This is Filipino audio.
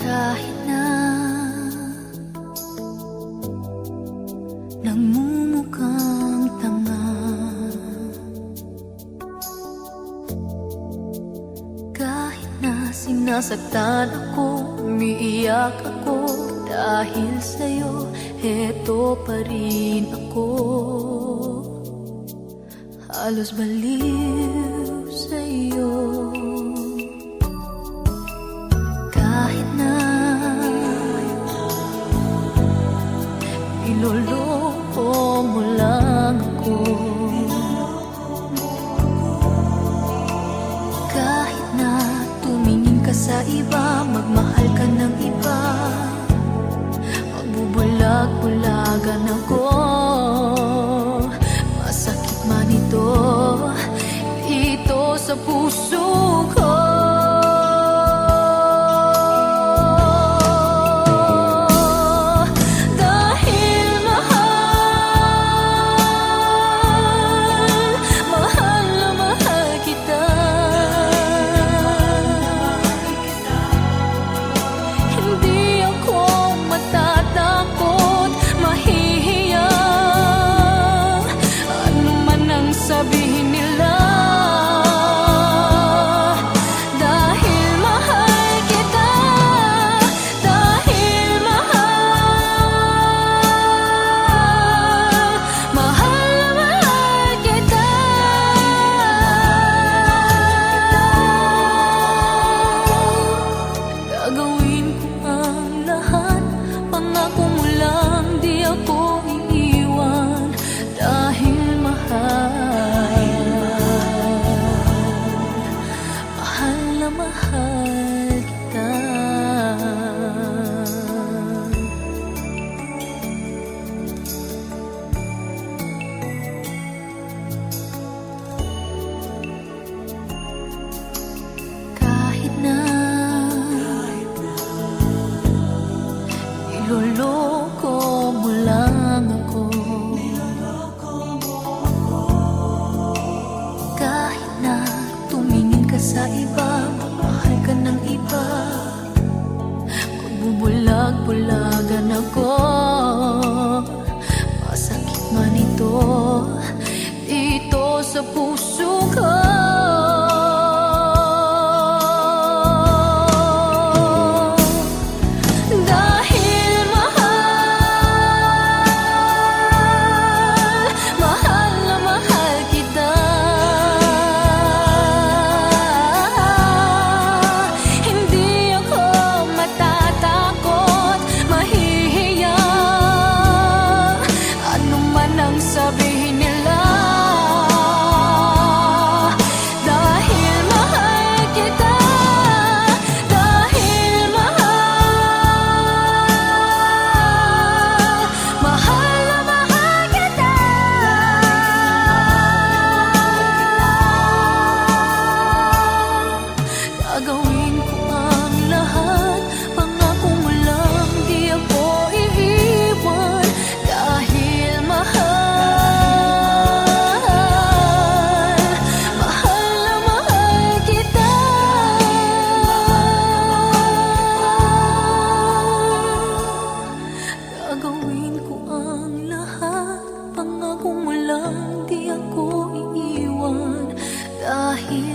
Kahit na nagmumukhang tanga, kahit na sinasaktan ako, umiiyak ako dahil sa'yo, heto pa rin ako. Halos baliw sa'yo. Kahit na niloloko mo lang ako, kahit na tumingin ka sa iba, magmahal ka ng iba, magbubulag-bulagan ako. Masakit man ito sa puso ko. Niloloko mo lang ako, kahit na tumingin ka sa iba, magmahal ka ng iba, magbubulag-bulagan ako. Masakit man ito sa puso ko. Gagawin ko ang lahat, pangako mo lang di ako iiwan, dahil mahal, mahal na mahal kita. Gagawin ko ang lahat, pangako mo lang di ako iiwan, dahil